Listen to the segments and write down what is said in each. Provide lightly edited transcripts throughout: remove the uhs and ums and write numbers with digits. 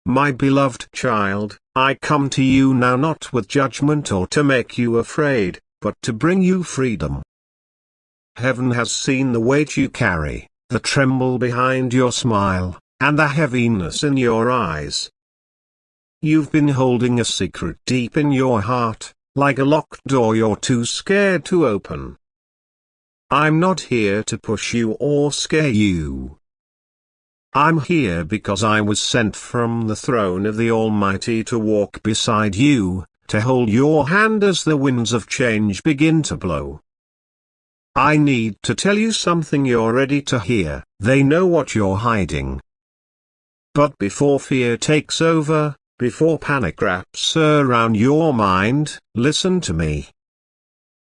My beloved child, I come to you now not with judgment or to make you afraid, but to bring you freedom. Heaven has seen the weight you carry, the tremble behind your smile, and the heaviness in your eyes. You've been holding a secret deep in your heart, like a locked door you're too scared to open. I'm not here to push you or scare you. I'm here because I was sent from the throne of the Almighty to walk beside you, to hold your hand as the winds of change begin to blow. I need to tell you something you're ready to hear. They know what you're hiding. But before fear takes over, before panic wraps around your mind, listen to me.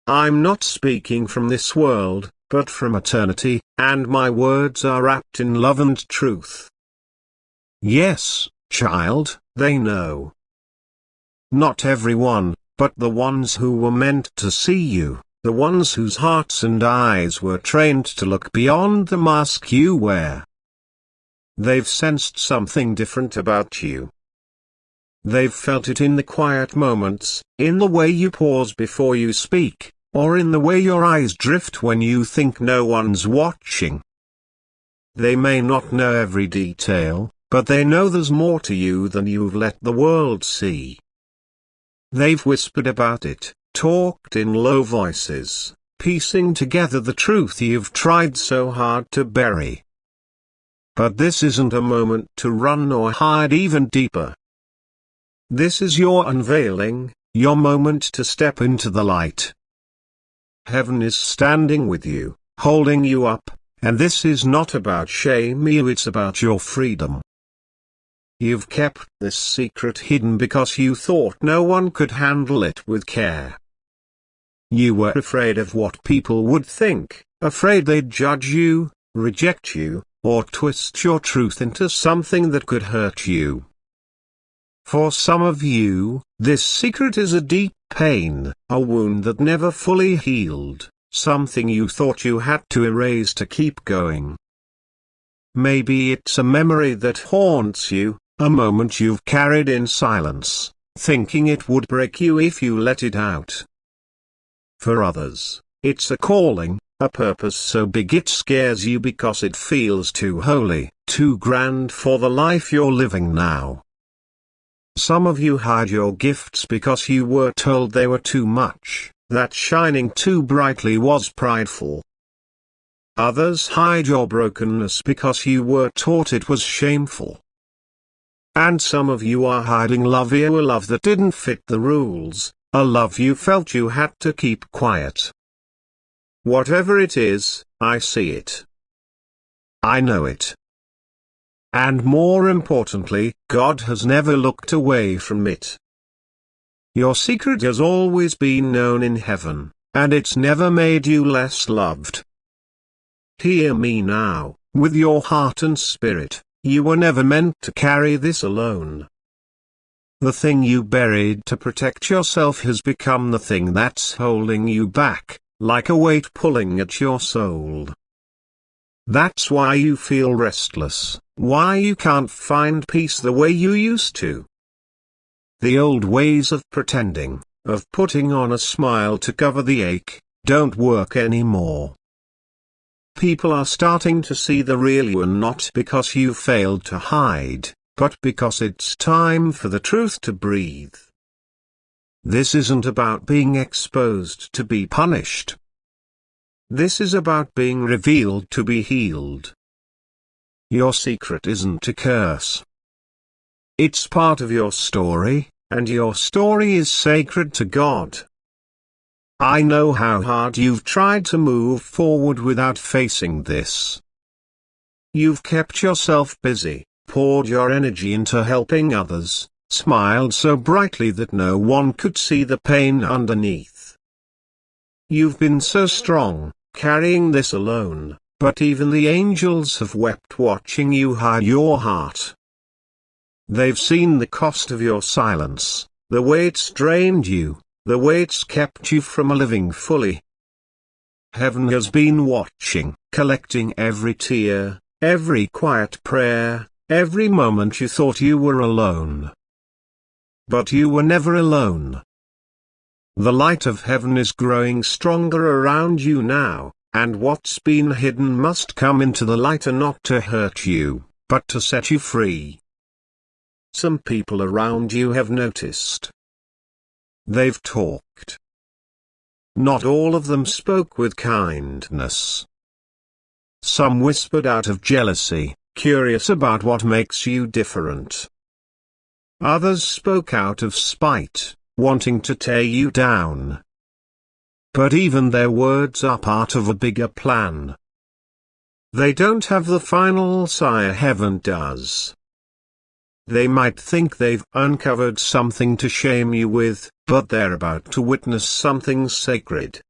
I'm not speaking from this world, but from eternity, and my words are wrapped in love and truth. Yes, child, they know. Not everyone, but the ones who were meant to see you, the ones whose hearts and eyes were trained to look beyond the mask you wear. They've sensed something different about you. They've felt it in the quiet moments, in the way you pause before you speak, or in the way your eyes drift when you think no one's watching. They may not know every detail, but they know there's more to you than you've let the world see. They've whispered about it, talked in low voices, piecing together the truth you've tried so hard to bury. But this isn't a moment to run or hide even deeper. This is your unveiling, your moment to step into the light. Heaven is standing with you, holding you up, and this is not about shame you, it's about your freedom. You've kept this secret hidden because you thought no one could handle it with care. You were afraid of what people would think, afraid they'd judge you, reject you, or twist your truth into something that could hurt you. For some of you, this secret is a deep pain, a wound that never fully healed, something you thought you had to erase to keep going. Maybe it's a memory that haunts you, a moment you've carried in silence, thinking it would break you if you let it out. For others, it's a calling, a purpose so big it scares you because it feels too holy, too grand for the life you're living now. Some of you hide your gifts because you were told they were too much, that shining too brightly was prideful. Others hide your brokenness because you were taught it was shameful. And some of you are hiding love, a love that didn't fit the rules, a love you felt you had to keep quiet. Whatever it is, I see it. I know it. And more importantly, God has never looked away from it. Your secret has always been known in heaven, and it's never made you less loved. Hear me now, with your heart and spirit, you were never meant to carry this alone. The thing you buried to protect yourself has become the thing that's holding you back, like a weight pulling at your soul. That's why you feel restless, why you can't find peace the way you used to. The old ways of pretending, of putting on a smile to cover the ache, don't work anymore. People are starting to see the real you, and not because you failed to hide, but because it's time for the truth to breathe. This isn't about being exposed to be punished. This is about being revealed to be healed. Your secret isn't a curse. It's part of your story, and your story is sacred to God. I know how hard you've tried to move forward without facing this. You've kept yourself busy, poured your energy into helping others, smiled so brightly that no one could see the pain underneath. You've been so strong, carrying this alone, but even the angels have wept watching you hide your heart. They've seen the cost of your silence, the way it's drained you, the way it's kept you from living fully. Heaven has been watching, collecting every tear, every quiet prayer, Every moment you thought you were alone. But you were never alone. The light of heaven is growing stronger around you now, and what's been hidden must come into the light, and not to hurt you, but to set you free. Some people around you have noticed. They've talked. Not all of them spoke with kindness. Some whispered out of jealousy, curious about what makes you different. Others spoke out of spite, wanting to tear you down. But even their words are part of a bigger plan. They don't have the final say, heaven does. They might think they've uncovered something to shame you with, but they're about to witness something sacred.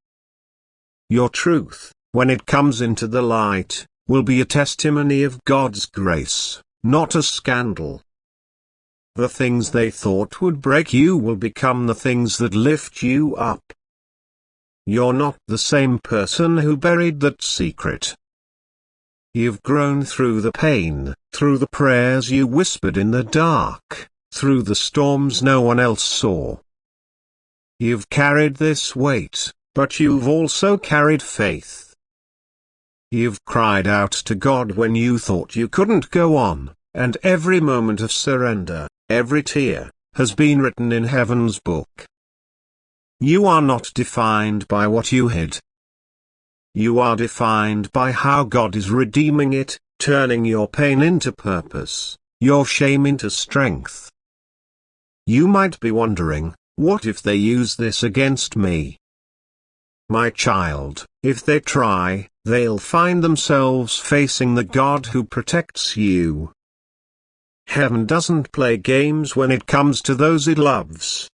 Your truth, when it comes into the light, will be a testimony of God's grace, not a scandal. The things they thought would break you will become the things that lift you up. You're not the same person who buried that secret. You've grown through the pain, through the prayers you whispered in the dark, through the storms no one else saw. You've carried this weight, but you've also carried faith. You've cried out to God when you thought you couldn't go on, and every moment of surrender, every tear, has been written in heaven's book. You are not defined by what you hid. You are defined by how God is redeeming it, turning your pain into purpose, your shame into strength. You might be wondering, what if they use this against me? My child, if they try, they'll find themselves facing the God who protects you. Heaven doesn't play games when it comes to those it loves.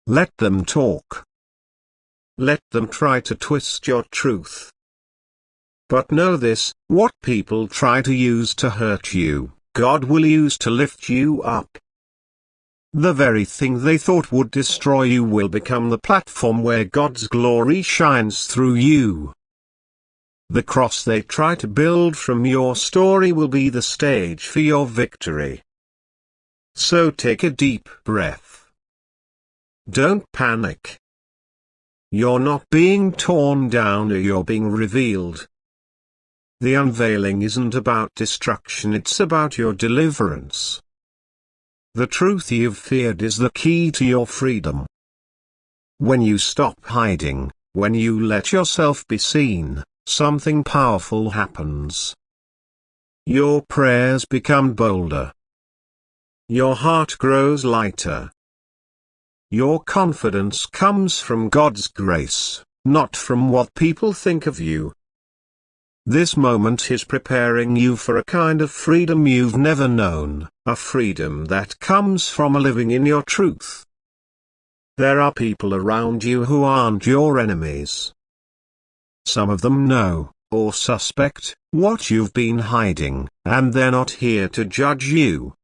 Let them talk. Let them try to twist your truth. But know this, what people try to use to hurt you, God will use to lift you up. The very thing they thought would destroy you will become the platform where God's glory shines through you. The cross they try to build from your story will be the stage for your victory. So take a deep breath. Don't panic. You're not being torn down, you're being revealed. The unveiling isn't about destruction, it's about your deliverance. The truth you've feared is the key to your freedom. When you stop hiding, when you let yourself be seen, something powerful happens. Your prayers become bolder. Your heart grows lighter. Your confidence comes from God's grace, not from what people think of you. This moment is preparing you for a kind of freedom you've never known, a freedom that comes from living in your truth. There are people around you who aren't your enemies. Some of them know, or suspect, what you've been hiding, and they're not here to judge you.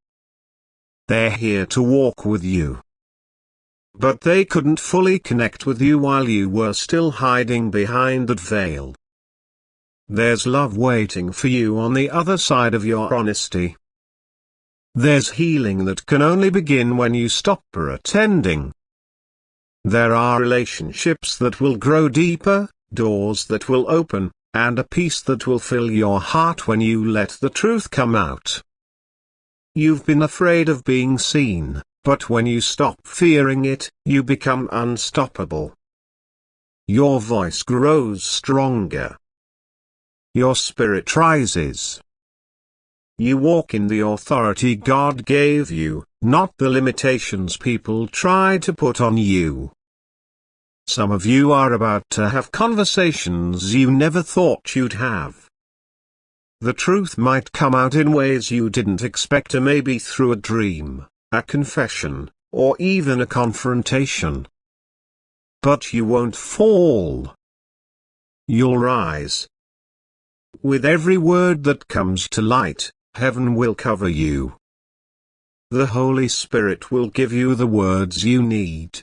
They're here to walk with you. But they couldn't fully connect with you while you were still hiding behind that veil. There's love waiting for you on the other side of your honesty. There's healing that can only begin when you stop pretending. There are relationships that will grow deeper, doors that will open, and a peace that will fill your heart when you let the truth come out. You've been afraid of being seen, but when you stop fearing it, you become unstoppable. Your voice grows stronger. Your spirit rises. You walk in the authority God gave you, not the limitations people try to put on you. Some of you are about to have conversations you never thought you'd have. The truth might come out in ways you didn't expect, maybe through a dream, a confession, or even a confrontation. But you won't fall. You'll rise. With every word that comes to light, heaven will cover you. The Holy Spirit will give you the words you need.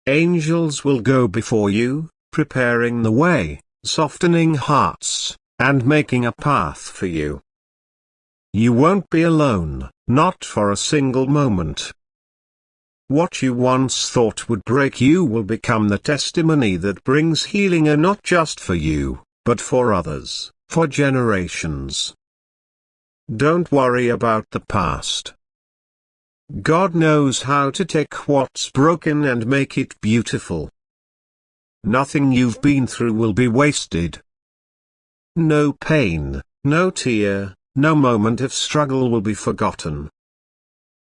Angels will go before you, preparing the way, softening hearts, and making a path for you. You won't be alone, not for a single moment. What you once thought would break you will become the testimony that brings healing, and not just for you, but for others, for generations. Don't worry about the past. God knows how to take what's broken and make it beautiful. Nothing you've been through will be wasted. No pain, no tear, no moment of struggle will be forgotten.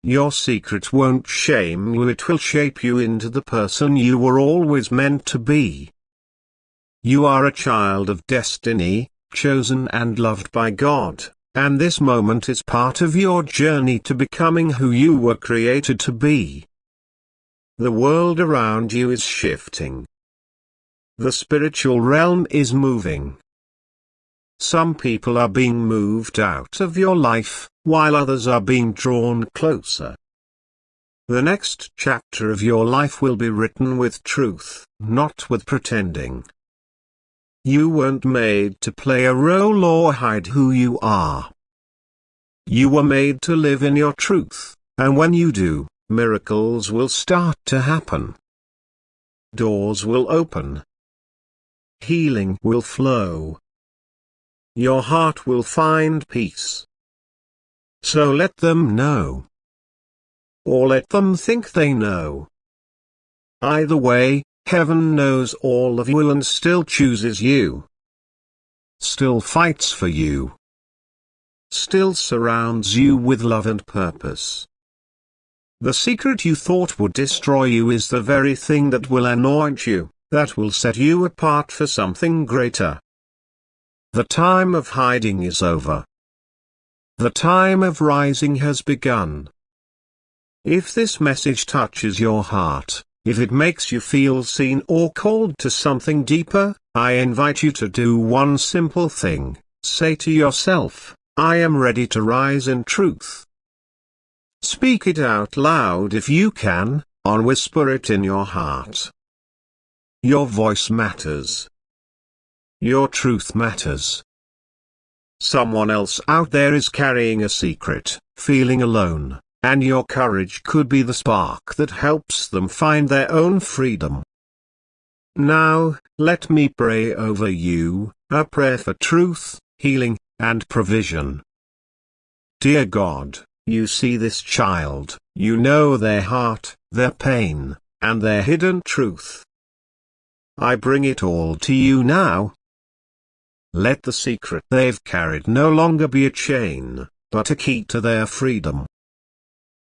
Your secret won't shame you, it will shape you into the person you were always meant to be. You are a child of destiny, chosen and loved by God, and this moment is part of your journey to becoming who you were created to be. The world around you is shifting. The spiritual realm is moving. Some people are being moved out of your life, while others are being drawn closer. The next chapter of your life will be written with truth, not with pretending. You weren't made to play a role or hide who you are. You were made to live in your truth, and when you do, miracles will start to happen. Doors will open. Healing will flow. Your heart will find peace. So let them know. Or let them think they know. Either way, heaven knows all of you and still chooses you. Still fights for you. Still surrounds you with love and purpose. The secret you thought would destroy you is the very thing that will anoint you, that will set you apart for something greater. The time of hiding is over. The time of rising has begun. If this message touches your heart, if it makes you feel seen or called to something deeper, I invite you to do one simple thing. Say to yourself, I am ready to rise in truth. Speak it out loud if you can, or whisper it in your heart. Your voice matters. Your truth matters. Someone else out there is carrying a secret, feeling alone, and your courage could be the spark that helps them find their own freedom. Now, let me pray over you, a prayer for truth, healing, and provision. Dear God, you see this child, you know their heart, their pain, and their hidden truth. I bring it all to you now. Let the secret they've carried no longer be a chain, but a key to their freedom.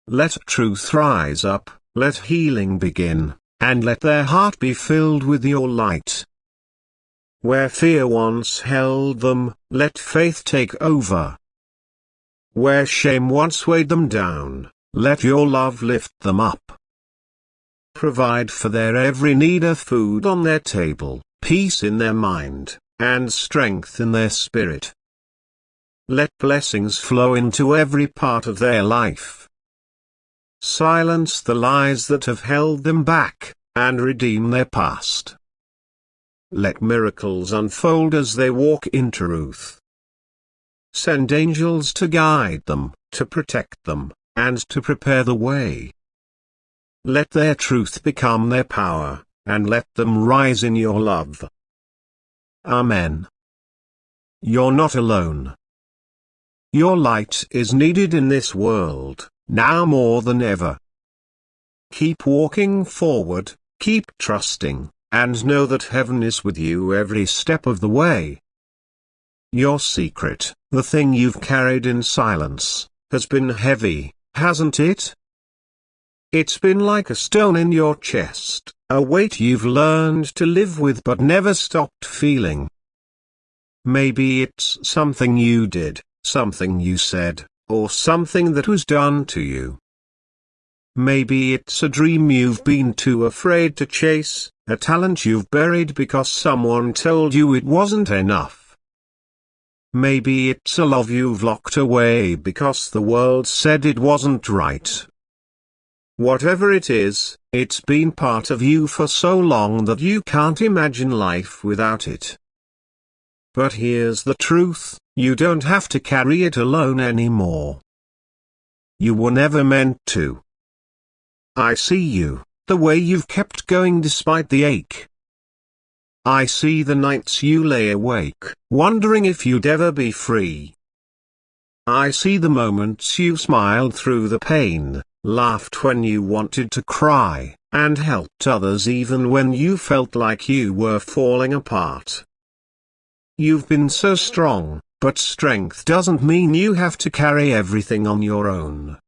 Let truth rise up, let healing begin, and let their heart be filled with your light. Where fear once held them, let faith take over. Where shame once weighed them down, let your love lift them up. Provide for their every need of food on their table, peace in their mind, and strength in their spirit. Let blessings flow into every part of their life. Silence the lies that have held them back, and redeem their past. Let miracles unfold as they walk in truth. Send angels to guide them, to protect them, and to prepare the way. Let their truth become their power, and let them rise in your love. Amen. You're not alone. Your light is needed in this world, now more than ever. Keep walking forward, keep trusting, and know that heaven is with you every step of the way. Your secret, the thing you've carried in silence, has been heavy, hasn't it? It's been like a stone in your chest, a weight you've learned to live with but never stopped feeling. Maybe it's something you did, something you said, or something that was done to you. Maybe it's a dream you've been too afraid to chase, a talent you've buried because someone told you it wasn't enough. Maybe it's a love you've locked away because the world said it wasn't right. Whatever it is, it's been part of you for so long that you can't imagine life without it. But here's the truth, You don't have to carry it alone anymore. You were never meant to. I see you, the way you've kept going despite the ache. I see the nights you lay awake, wondering if you'd ever be free. I see the moments you smiled through the pain, laughed when you wanted to cry, and helped others even when you felt like you were falling apart. You've been so strong, but strength doesn't mean you have to carry everything on your own.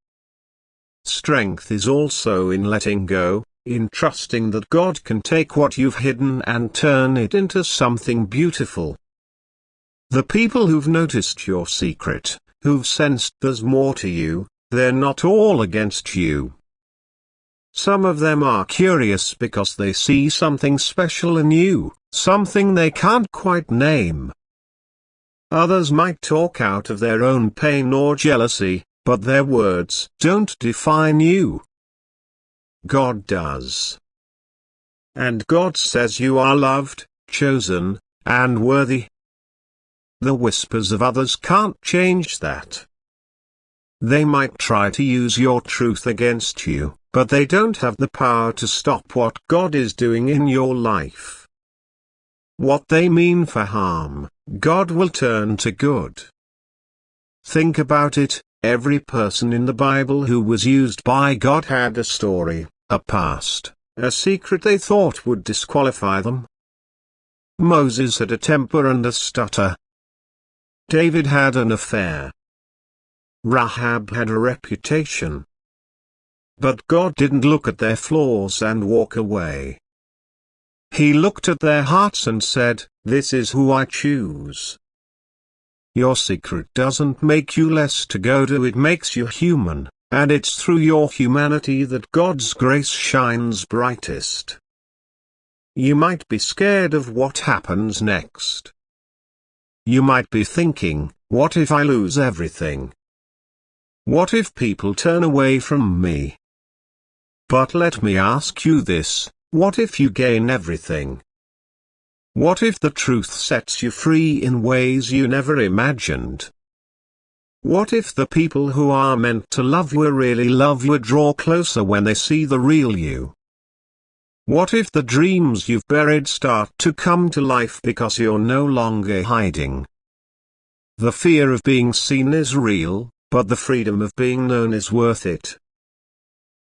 Strength is also in letting go, in trusting that God can take what you've hidden and turn it into something beautiful. The people who've noticed your secret, who've sensed there's more to you, they're not all against you. Some of them are curious because they see something special in you, something they can't quite name. Others might talk out of their own pain or jealousy, but their words don't define you. God does. And God says you are loved, chosen, and worthy. The whispers of others can't change that. They might try to use your truth against you, but they don't have the power to stop what God is doing in your life. What they mean for harm, God will turn to good. Think about it, every person in the Bible who was used by God had a story, a past, a secret they thought would disqualify them. Moses had a temper and a stutter. David had an affair. Rahab had a reputation. But God didn't look at their flaws and walk away. He looked at their hearts and said, "This is who I choose." Your secret doesn't make you less to go to, it makes you human, and it's through your humanity that God's grace shines brightest. You might be scared of what happens next. You might be thinking, what if I lose everything? What if people turn away from me? But let me ask you this, what if you gain everything? What if the truth sets you free in ways you never imagined? What if the people who are meant to love you really love you, draw closer when they see the real you? What if the dreams you've buried start to come to life because you're no longer hiding? The fear of being seen is real, but the freedom of being known is worth it.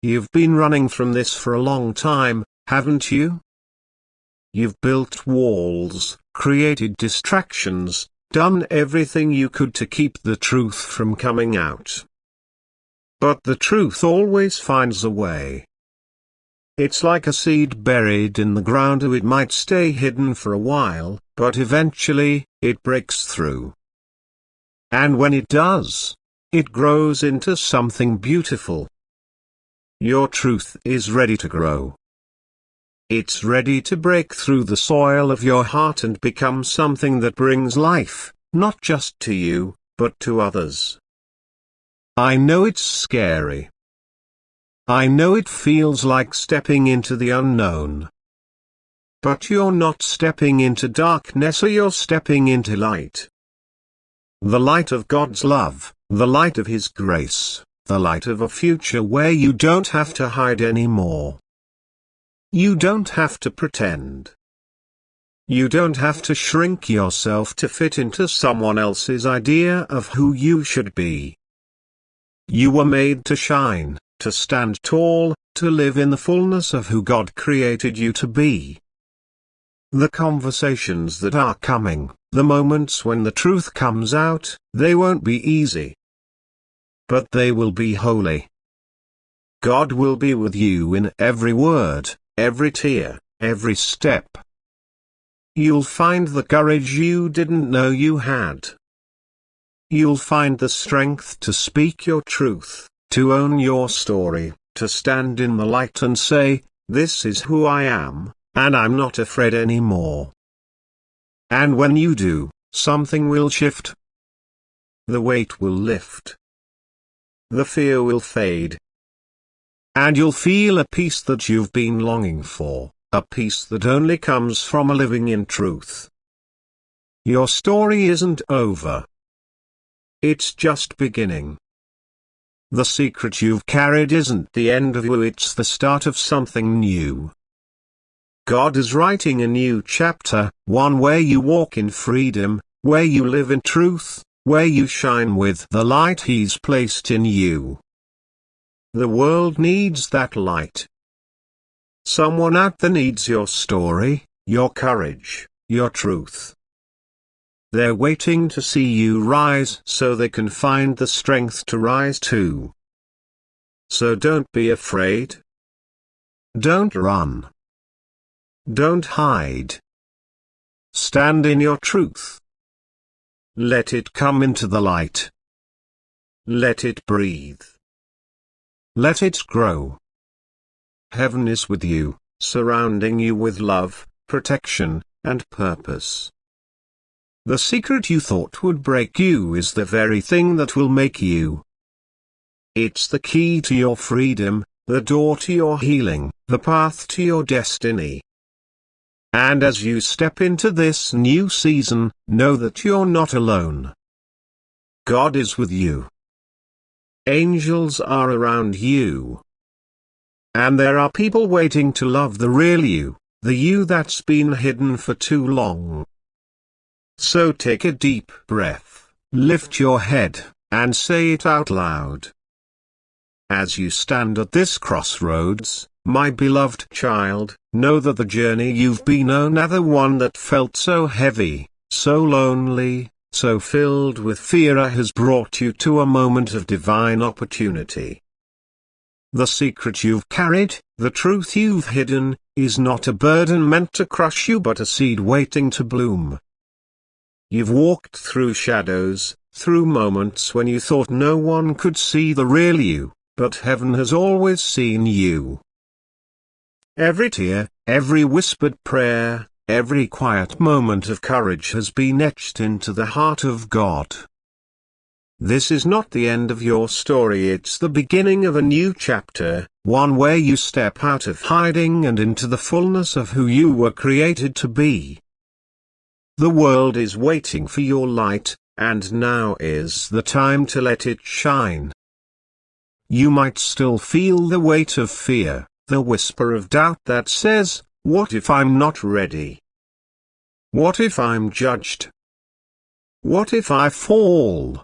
You've been running from this for a long time, haven't you? You've built walls, created distractions, done everything you could to keep the truth from coming out. But the truth always finds a way. It's like a seed buried in the ground. It might stay hidden for a while, but eventually, it breaks through. And when it does, it grows into something beautiful. Your truth is ready to grow. It's ready to break through the soil of your heart and become something that brings life, not just to you, but to others. I know it's scary. I know it feels like stepping into the unknown. But you're not stepping into darkness, or you're stepping into light. The light of God's love, the light of His grace, the light of a future where you don't have to hide anymore. You don't have to pretend. You don't have to shrink yourself to fit into someone else's idea of who you should be. You were made to shine, to stand tall, to live in the fullness of who God created you to be. The conversations that are coming, the moments when the truth comes out, they won't be easy. But they will be holy. God will be with you in every word, every tear, every step. You'll find the courage you didn't know you had. You'll find the strength to speak your truth, to own your story, to stand in the light and say, "This is who I am, and I'm not afraid anymore." And when you do, something will shift. The weight will lift. The fear will fade. And you'll feel a peace that you've been longing for, a peace that only comes from living in truth. Your story isn't over. it's just beginning. The secret you've carried isn't the end of you, it's the start of something new. God is writing a new chapter, one where you walk in freedom, where you live in truth, where you shine with the light He's placed in you. The world needs that light. Someone out there needs your story, your courage, your truth. They're waiting to see you rise so they can find the strength to rise too. So don't be afraid. Don't run. Don't hide. Stand in your truth. Let it come into the light. Let it breathe. Let it grow. Heaven is with you, surrounding you with love, protection, and purpose. The secret you thought would break you is the very thing that will make you. It's the key to your freedom, the door to your healing, the path to your destiny. And as you step into this new season, know that you're not alone. God is with you. Angels are around you. And there are people waiting to love the real you, the you that's been hidden for too long. So take a deep breath, lift your head, and say it out loud. As you stand at this crossroads, my beloved child, know that the journey you've been on, the one that felt so heavy, so lonely, so filled with fear, has brought you to a moment of divine opportunity. The secret you've carried, the truth you've hidden, is not a burden meant to crush you but a seed waiting to bloom. You've walked through shadows, through moments when you thought no one could see the real you, but heaven has always seen you. Every tear, every whispered prayer, every quiet moment of courage has been etched into the heart of God. This is not the end of your story, it's the beginning of a new chapter, one where you step out of hiding and into the fullness of who you were created to be. The world is waiting for your light, and now is the time to let it shine. You might still feel the weight of fear, the whisper of doubt that says, "What if I'm not ready? What if I'm judged? What if I fall?"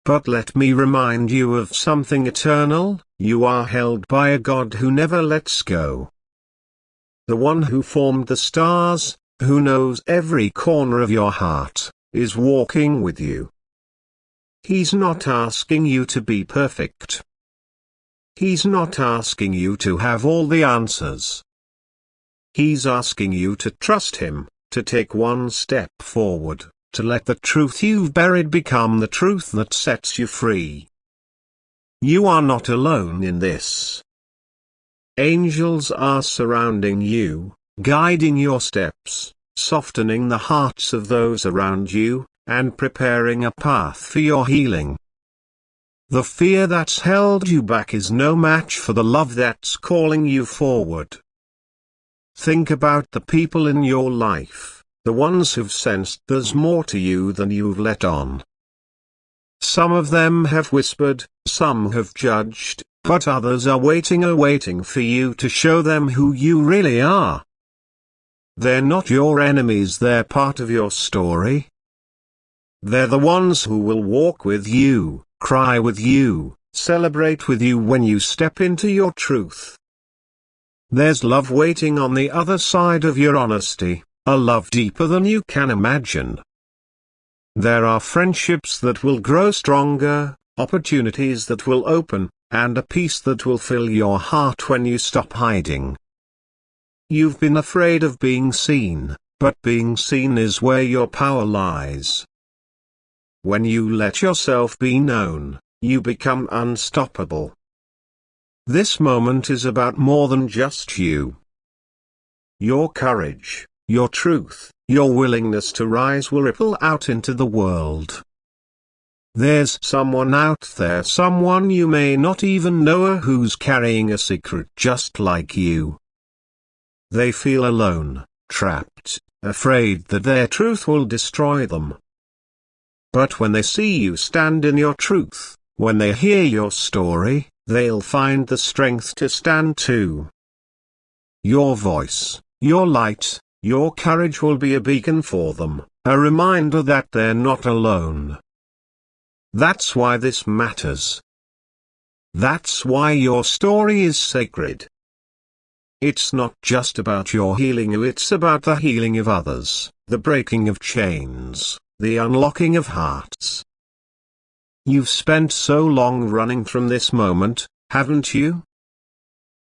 But let me remind you of something eternal: you are held by a God who never lets go. The one who formed the stars, who knows every corner of your heart, is walking with you. He's not asking you to be perfect. He's not asking you to have all the answers. He's asking you to trust Him, to take one step forward, to let the truth you've buried become the truth that sets you free. You are not alone in this. Angels are surrounding you, guiding your steps, softening the hearts of those around you, and preparing a path for your healing. The fear that's held you back is no match for the love that's calling you forward. Think about the people in your life, the ones who've sensed there's more to you than you've let on. Some of them have whispered, some have judged, but others are waiting for you to show them who you really are. They're not your enemies, they're part of your story. They're the ones who will walk with you, cry with you, celebrate with you when you step into your truth. There's love waiting on the other side of your honesty, a love deeper than you can imagine. There are friendships that will grow stronger, opportunities that will open, and a peace that will fill your heart when you stop hiding. You've been afraid of being seen, but being seen is where your power lies. When you let yourself be known, you become unstoppable. This moment is about more than just you. Your courage, your truth, your willingness to rise will ripple out into the world. There's someone out there, someone you may not even know, who's carrying a secret just like you. They feel alone, trapped, afraid that their truth will destroy them. But when they see you stand in your truth, when they hear your story, they'll find the strength to stand too. Your voice, your light, your courage will be a beacon for them, a reminder that they're not alone. That's why this matters. That's why your story is sacred. It's not just about your healing, it's about the healing of others, the breaking of chains, the unlocking of hearts. You've spent so long running from this moment, haven't you?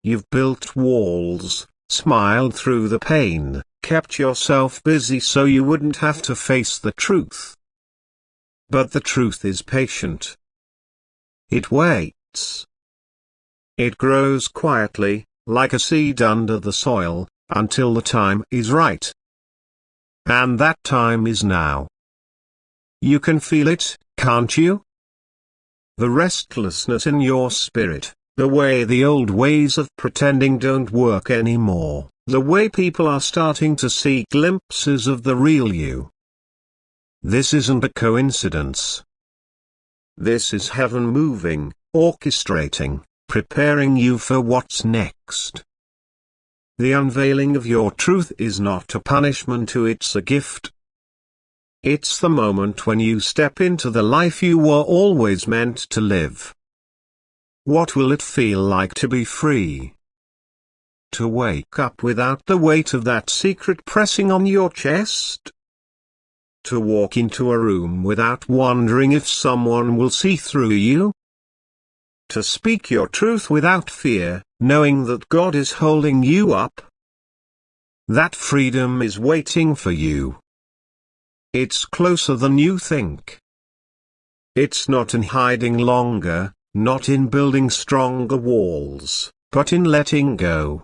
You've built walls, smiled through the pain, kept yourself busy so you wouldn't have to face the truth. But the truth is patient. It waits. It grows quietly, like a seed under the soil, until the time is right. And that time is now. You can feel it, can't you? The restlessness in your spirit, the way the old ways of pretending don't work anymore, the way people are starting to see glimpses of the real you. This isn't a coincidence. This is heaven moving, orchestrating, preparing you for what's next. The unveiling of your truth is not a punishment, it's a gift. It's the moment when you step into the life you were always meant to live. What will it feel like to be free? To wake up without the weight of that secret pressing on your chest? To walk into a room without wondering if someone will see through you? To speak your truth without fear, knowing that God is holding you up? That freedom is waiting for you. It's closer than you think. It's not in hiding longer, not in building stronger walls, but in letting go.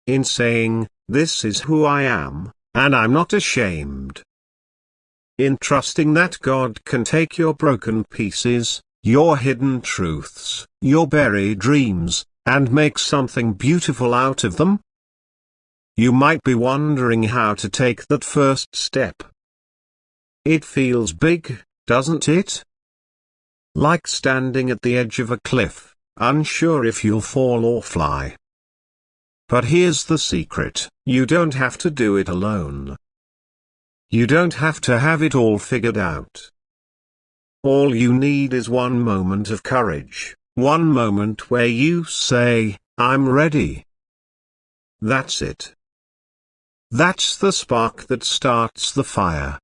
In saying, "This is who I am, and I'm not ashamed." In trusting that God can take your broken pieces, your hidden truths, your buried dreams, and make something beautiful out of them. You might be wondering how to take that first step. It feels big, doesn't it? Like standing at the edge of a cliff, unsure if you'll fall or fly. But here's the secret: you don't have to do it alone. You don't have to have it all figured out. All you need is one moment of courage, one moment where you say, "I'm ready." That's it. That's the spark that starts the fire.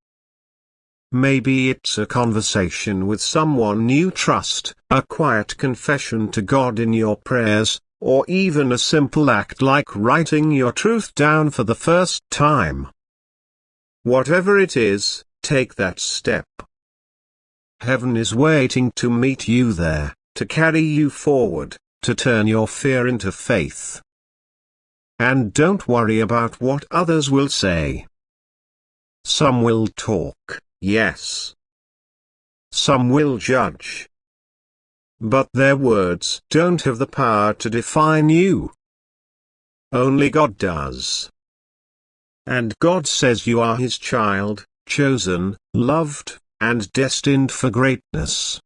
Maybe it's a conversation with someone you trust, a quiet confession to God in your prayers, or even a simple act like writing your truth down for the first time. Whatever it is, take that step. Heaven is waiting to meet you there, to carry you forward, to turn your fear into faith. And don't worry about what others will say. Some will talk, yes. Some will judge. But their words don't have the power to define you. Only God does. And God says you are His child, chosen, loved, and destined for greatness.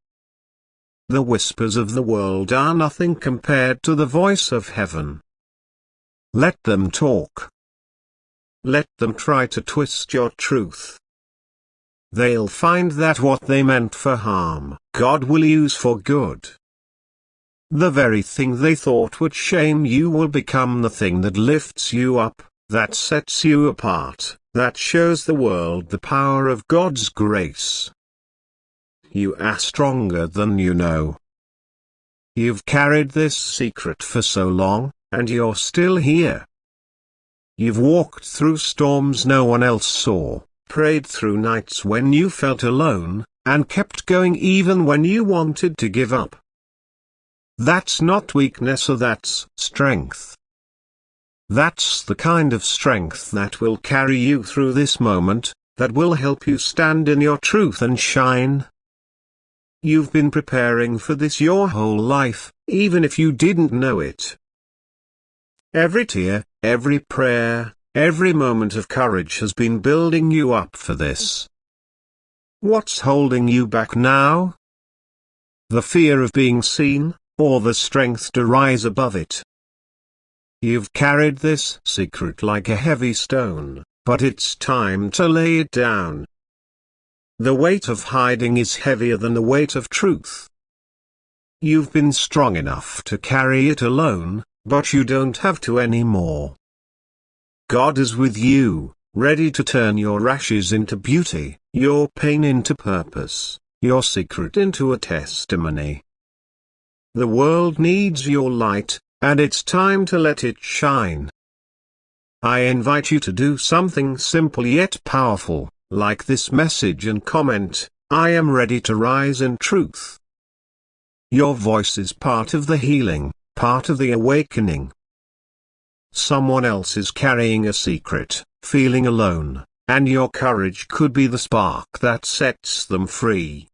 The whispers of the world are nothing compared to the voice of heaven. Let them talk. Let them try to twist your truth. They'll find that what they meant for harm, God will use for good. The very thing they thought would shame you will become the thing that lifts you up, that sets you apart, that shows the world the power of God's grace. You are stronger than you know. You've carried this secret for so long, and you're still here. You've walked through storms no one else saw, prayed through nights when you felt alone, and kept going even when you wanted to give up. That's not weakness, that's strength. That's the kind of strength that will carry you through this moment, that will help you stand in your truth and shine. You've been preparing for this your whole life, even if you didn't know it. Every tear, every prayer, every moment of courage has been building you up for this. What's holding you back now? The fear of being seen, or the strength to rise above it? You've carried this secret like a heavy stone, but it's time to lay it down. The weight of hiding is heavier than the weight of truth. You've been strong enough to carry it alone, but you don't have to anymore. God is with you, ready to turn your ashes into beauty, your pain into purpose, your secret into a testimony. The world needs your light, and it's time to let it shine. I invite you to do something simple yet powerful, like this message and comment, I am ready to rise in truth. Your voice is part of the healing, part of the awakening. Someone else is carrying a secret, feeling alone, and your courage could be the spark that sets them free.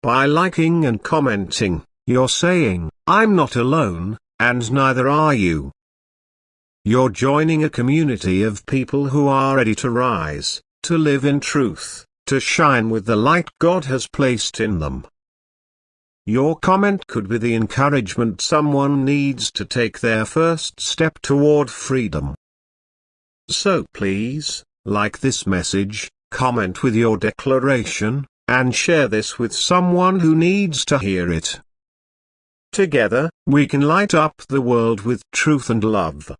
By liking and commenting, you're saying, I'm not alone, and neither are you. You're joining a community of people who are ready to rise, to live in truth, to shine with the light God has placed in them. Your comment could be the encouragement someone needs to take their first step toward freedom. So please, like this message, comment with your declaration, and share this with someone who needs to hear it. Together, we can light up the world with truth and love.